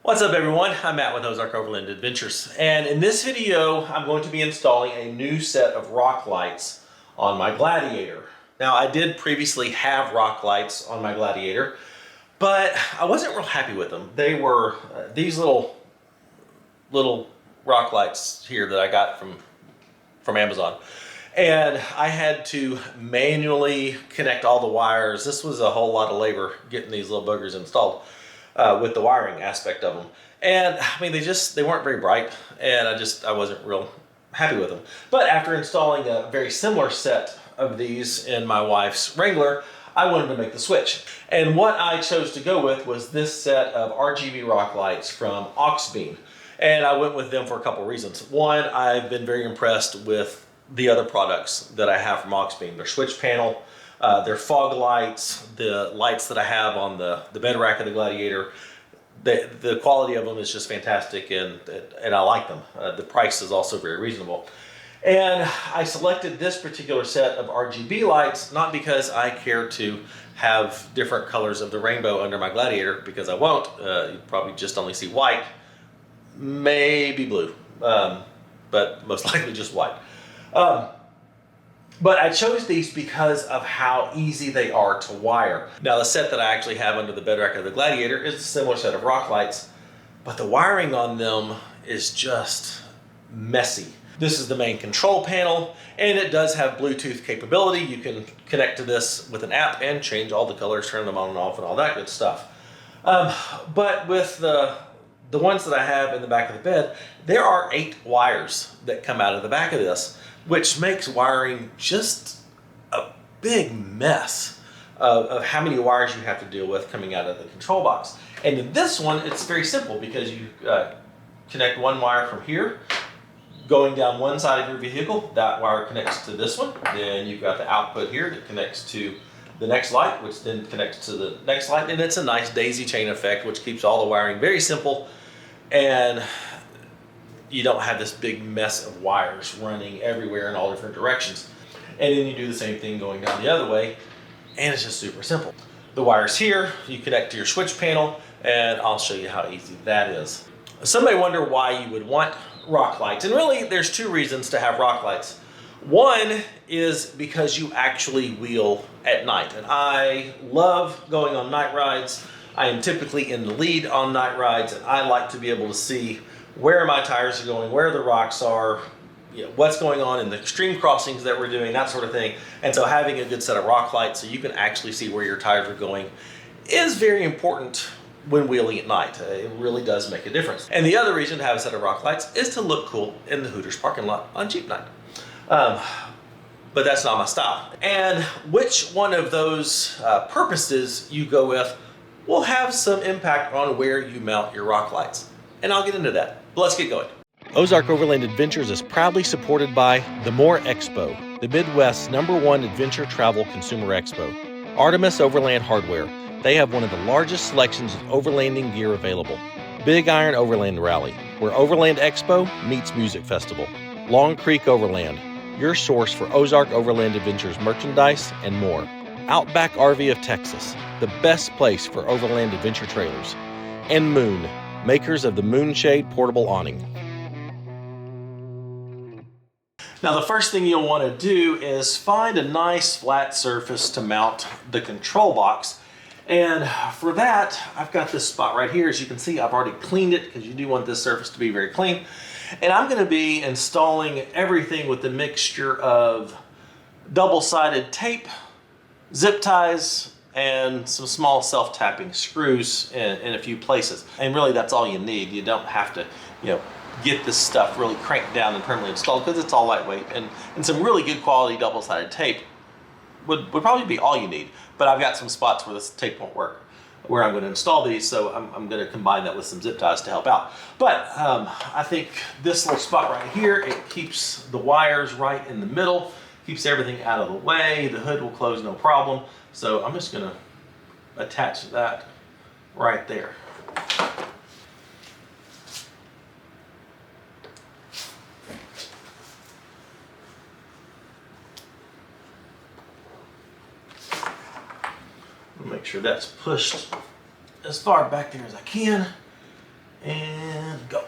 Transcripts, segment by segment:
What's up everyone? I'm Matt with Ozark Overland Adventures, and in this video I'm going to be installing a new set of rock lights on my Gladiator. Now I did previously have rock lights on my Gladiator, but I wasn't real happy with them. They were these little rock lights here that I got from Amazon. And I had to manually connect all the wires. This was a whole lot of labor getting these little boogers installed. With the wiring aspect of them. And I mean, they weren't very bright, and I wasn't real happy with them. But after installing a very similar set of these in my wife's Wrangler, I wanted to make the switch. And what I chose to go with was this set of RGB rock lights from Auxbeam. And I went with them for a couple reasons. One, I've been very impressed with the other products that I have from Auxbeam. Their switch panel, their fog lights, the lights that I have on the bed rack of the Gladiator. The quality of them is just fantastic, and I like them. The price is also very reasonable. And I selected this particular set of RGB lights not because I care to have different colors of the rainbow under my Gladiator, because I won't. You probably just only see white, maybe blue, but most likely just white. But I chose these because of how easy they are to wire. Now the set that I actually have under the bed rack of the Gladiator is a similar set of rock lights, but the wiring on them is just messy. This is the main control panel, and it does have Bluetooth capability. You can connect to this with an app and change all the colors, turn them on and off and all that good stuff. But with the ones that I have in the back of the bed, there are 8 wires that come out of the back of this, which makes wiring just a big mess of how many wires you have to deal with coming out of the control box. And in this one, it's very simple because you connect one wire from here, going down one side of your vehicle. That wire connects to this one. Then you've got the output here that connects to the next light, which then connects to the next light. And it's a nice daisy chain effect, which keeps all the wiring very simple. And you don't have this big mess of wires running everywhere in all different directions. And then you do the same thing going down the other way, and it's just super simple. The wires here, you connect to your switch panel, and I'll show you how easy that is. Some may wonder why you would want rock lights, and really there's 2 reasons to have rock lights. One is because you actually wheel at night, and I love going on night rides. I am typically in the lead on night rides, and I like to be able to see where my tires are going, where the rocks are, what's going on in the extreme crossings that we're doing, that sort of thing. And so having a good set of rock lights so you can actually see where your tires are going is very important when wheeling at night. It really does make a difference. And the other reason to have a set of rock lights is to look cool in the Hooters parking lot on Jeep night. But that's not my style. And which one of those purposes you go with will have some impact on where you mount your rock lights. And I'll get into that. But let's get going. Ozark Overland Adventures is proudly supported by the More Expo, the Midwest's #1 adventure travel consumer expo. Artemis Overland Hardware. They have one of the largest selections of overlanding gear available. Big Iron Overland Rally, where Overland Expo meets Music Festival. Long Creek Overland, your source for Ozark Overland Adventures merchandise and more. Outback RV of Texas, the best place for overland adventure trailers. And Moon, makers of the Moonshade portable awning. Now the first thing you'll want to do is find a nice flat surface to mount the control box. And for that, I've got this spot right here. As you can see, I've already cleaned it because you do want this surface to be very clean. And I'm going to be installing everything with the mixture of double-sided tape, zip ties, and some small self-tapping screws in a few places. And really that's all you need. You don't have to, get this stuff really cranked down and permanently installed because it's all lightweight. And some really good quality double-sided tape would probably be all you need. But I've got some spots where this tape won't work, where I'm going to install these, so I'm going to combine that with some zip ties to help out. But I think this little spot right here, it keeps the wires right in the middle, keeps everything out of the way. The hood will close no problem. So I'm just going to attach that right there. Make sure that's pushed as far back there as I can. And go.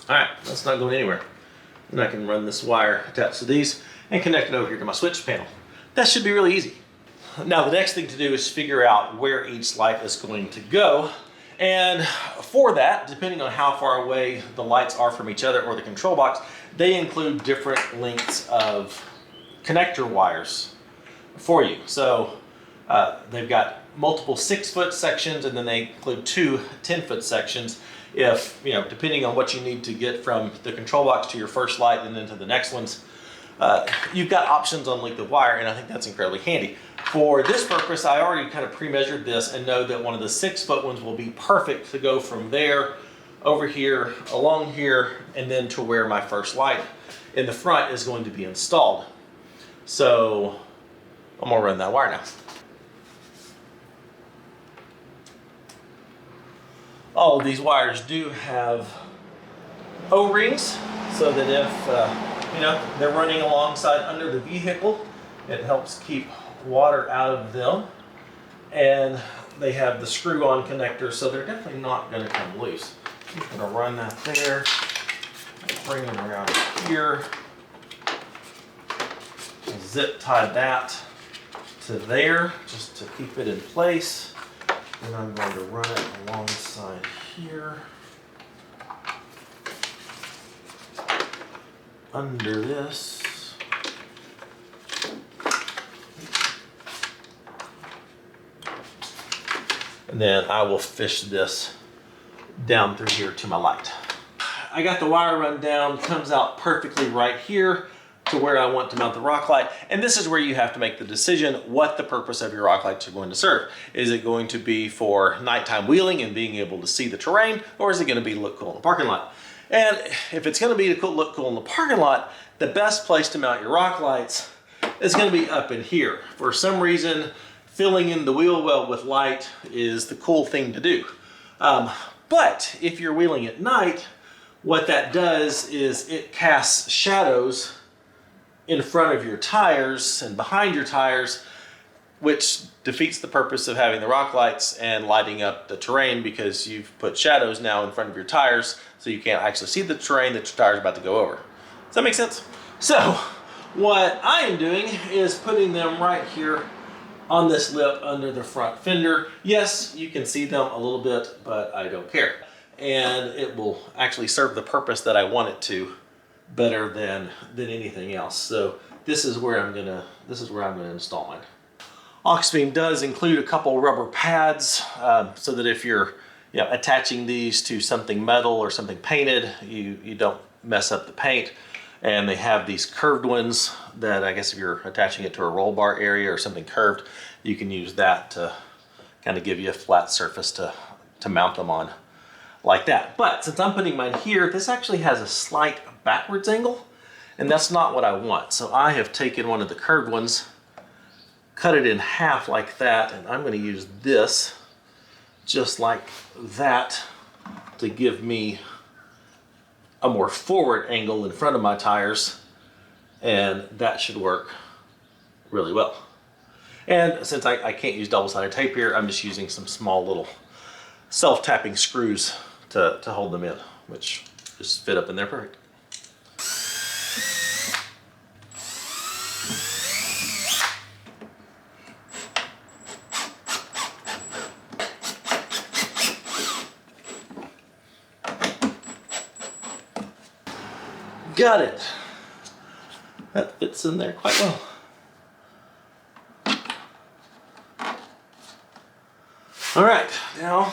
All right, that's not going anywhere. And I can run this wire attached to these and connect it over here to my switch panel. That should be really easy. Now the next thing to do is figure out where each light is going to go. And for that, depending on how far away the lights are from each other or the control box, they include different lengths of connector wires for you. So they've got multiple 6-foot sections, and then they include 2 10-foot sections. If, you know, depending on what you need to get from the control box to your first light and then to the next ones, you've got options on length of wire, and I think that's incredibly handy. For this purpose, I already kind of pre-measured this and know that one of the 6-foot ones will be perfect to go from there, over here, along here, and then to where my first light in the front is going to be installed. So I'm gonna run that wire now. All of these wires do have O-rings, so that if you know, they're running alongside under the vehicle, it helps keep water out of them. And they have the screw-on connectors, so they're definitely not going to come loose. I'm just going to run that there, bring them around here, zip tie that to there just to keep it in place. And I'm going to run it alongside here, under this. And then I will fish this down through here to my light. I got the wire run down, comes out perfectly right here to where I want to mount the rock light. And this is where you have to make the decision what the purpose of your rock lights are going to serve. Is it going to be for nighttime wheeling and being able to see the terrain, or is it going to be to look cool in the parking lot? And if it's going to be to look cool in the parking lot, the best place to mount your rock lights is going to be up in here. For some reason, filling in the wheel well with light is the cool thing to do. But if you're wheeling at night, what that does is it casts shadows in front of your tires and behind your tires, which defeats the purpose of having the rock lights and lighting up the terrain, because you've put shadows now in front of your tires so you can't actually see the terrain that your tire is about to go over. Does that make sense? So what I am doing is putting them right here on this lip under the front fender. Yes, you can see them a little bit, but I don't care. And it will actually serve the purpose that I want it to better than anything else. So this is where I'm gonna install mine. Auxbeam does include a couple rubber pads so that if you're attaching these to something metal or something painted, you don't mess up the paint. And they have these curved ones that I guess if you're attaching it to a roll bar area or something curved, you can use that to kind of give you a flat surface to mount them on like that. But since I'm putting mine here, this actually has a slight backwards angle, and that's not what I want. So I have taken one of the curved ones, cut it in half like that, and I'm going to use this just like that to give me a more forward angle in front of my tires, and that should work really well. And since I can't use double-sided tape here, I'm just using some small little self-tapping screws to hold them in, which just fit up in there perfect. Got it. That fits in there quite well. All right, now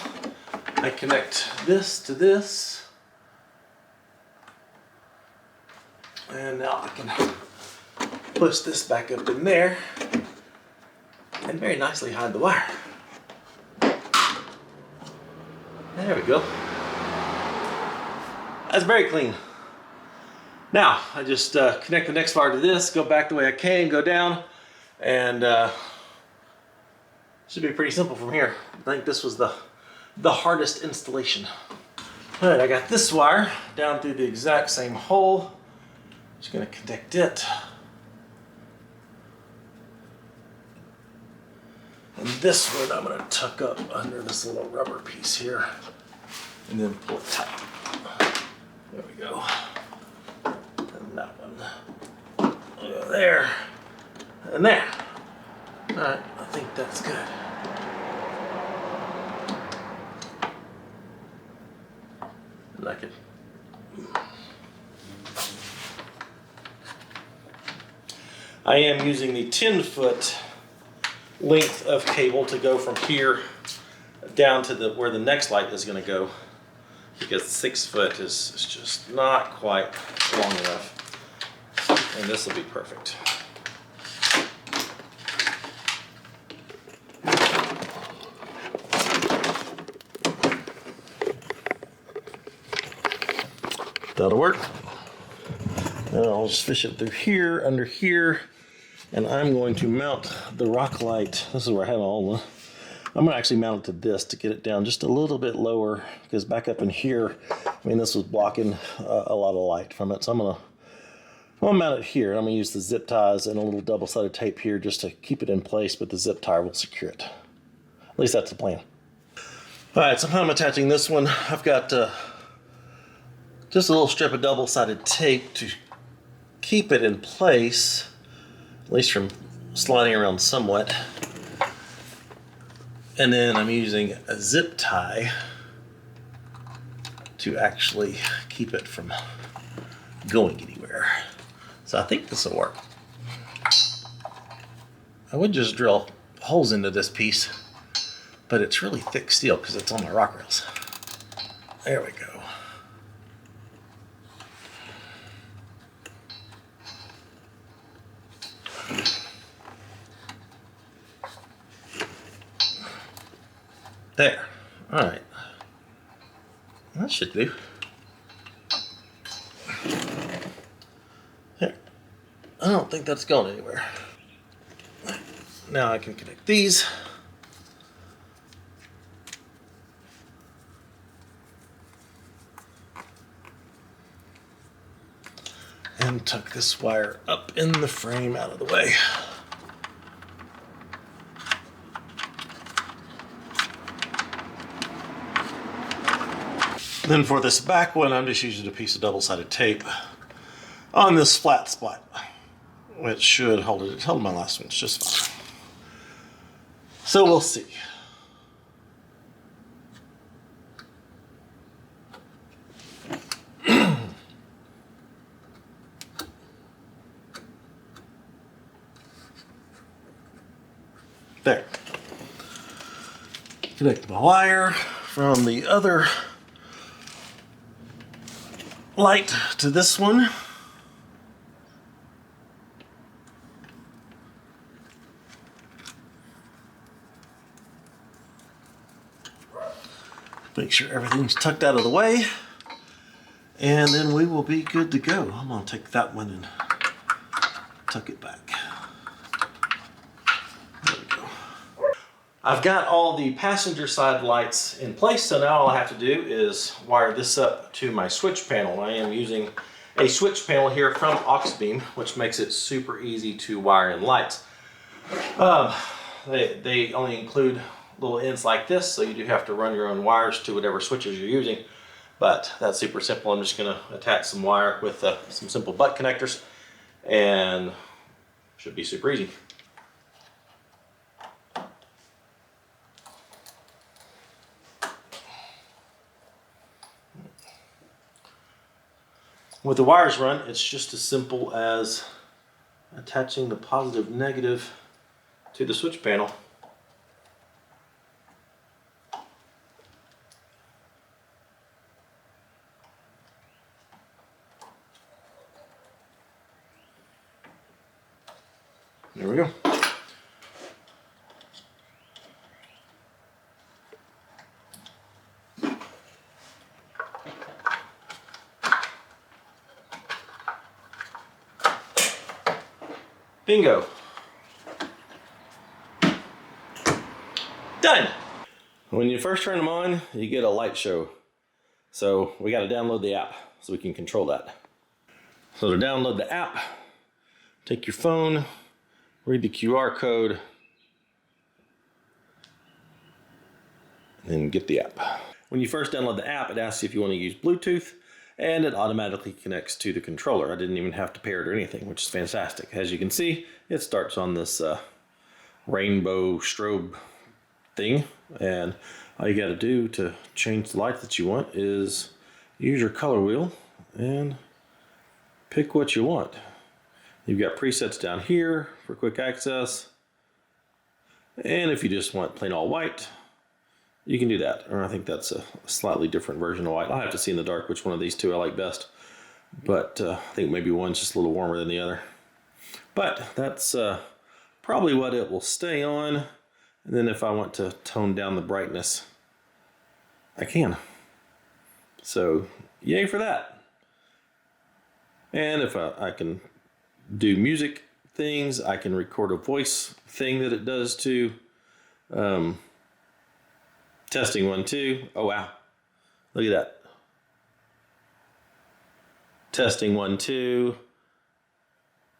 I connect this to this. And now I can push this back up in there and very nicely hide the wire. There we go. That's very clean. Now, I just connect the next wire to this, go back the way I came, go down, and should be pretty simple from here. I think this was the hardest installation. All right, I got this wire down through the exact same hole. Just gonna connect it And this one I'm gonna tuck up under this little rubber piece here and then pull it tight. There we go. And that one. There. And there. All right, I think that's good. And I can. I am using the 10-foot length of cable to go from here down to where the next light is going to go, because 6 foot is just not quite long enough, and this will be perfect. That'll work. Now I'll just fish it through here, under here, and I'm going to mount the rock light. This is where I had all the. I'm going to actually mount it to this to get it down just a little bit lower, because back up in here, I mean, this was blocking a lot of light from it. So I'm going to mount it here. I'm going to use the zip ties and a little double-sided tape here just to keep it in place, but the zip tie will secure it. At least that's the plan. All right, so I'm attaching this one. I've got just a little strip of double-sided tape to keep it in place, at least from sliding around somewhat. And then I'm using a zip tie to actually keep it from going anywhere. So I think this will work. I would just drill holes into this piece, but it's really thick steel because it's on my rock rails. There we go. There. All right. That should do. There. I don't think that's going anywhere. Now I can connect these. And tuck this wire up in the frame out of the way. Then for this back one, I'm just using a piece of double-sided tape on this flat spot, which should hold it. It held my last one, it's just fine. So we'll see. There. Connect my wire from the other light to this one. Make sure everything's tucked out of the way, and then we will be good to go. I'm going to take that one and tuck it back. There we go. I've got all the passenger side lights in place, so now all I have to do is wire this up to my switch panel. I am using a switch panel here from Auxbeam, which makes it super easy to wire in lights. They only include little ends like this, so you do have to run your own wires to whatever switches you're using, but that's super simple. I'm just going to attach some wire with some simple butt connectors, and should be super easy. With the wires run, it's just as simple as attaching the positive negative to the switch panel. There we go. Bingo. Done. When you first turn them on, you get a light show. So we got to download the app so we can control that. So to download the app, take your phone, read the QR code, and then get the app. When you first download the app, it asks you if you want to use Bluetooth, and it automatically connects to the controller. I didn't even have to pair it or anything, which is fantastic. As you can see, it starts on this rainbow strobe thing, and all you got to do to change the light that you want is use your color wheel and pick what you want. You've got presets down here for quick access, and if you just want plain all white, you can do that. Or I think that's a slightly different version of white. I'll have to see in the dark which one of these two I like best, but I think maybe one's just a little warmer than the other. But that's probably what it will stay on, and then if I want to tone down the brightness, I can. So yay for that. And if I can do music things, I can record a voice thing that it does too. Testing 1 2. Oh wow, look at that. Testing 1 2.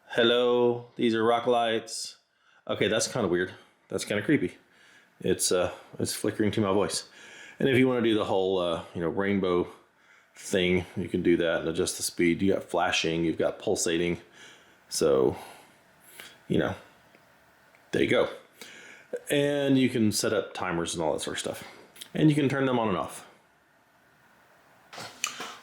Hello, these are rock lights. Okay, that's kind of weird. That's kind of creepy. It's flickering to my voice. And if you want to do the whole rainbow thing, you can do that and adjust the speed. You got flashing, you've got pulsating. So, there you go. And you can set up timers and all that sort of stuff. And you can turn them on and off.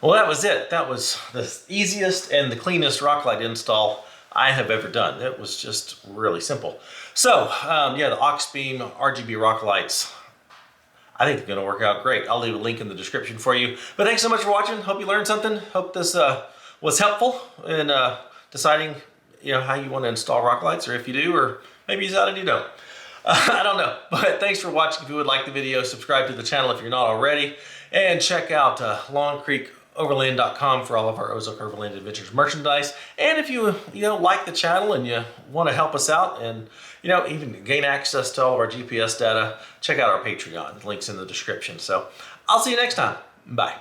Well, that was it. That was the easiest and the cleanest rock light install I have ever done. It was just really simple. So, the Auxbeam RGB Rock Lights, I think they're going to work out great. I'll leave a link in the description for you. But thanks so much for watching. Hope you learned something. Hope this was helpful in deciding how you want to install rock lights, or if you do, or maybe you decide you don't. I don't know, but thanks for watching. If you would like the video, subscribe to the channel if you're not already, and check out LongCreekOverland.com for all of our Ozark Overland Adventures merchandise. And if you like the channel and you want to help us out and even gain access to all of our GPS data, check out our Patreon. The link's in the description. So I'll see you next time. Bye.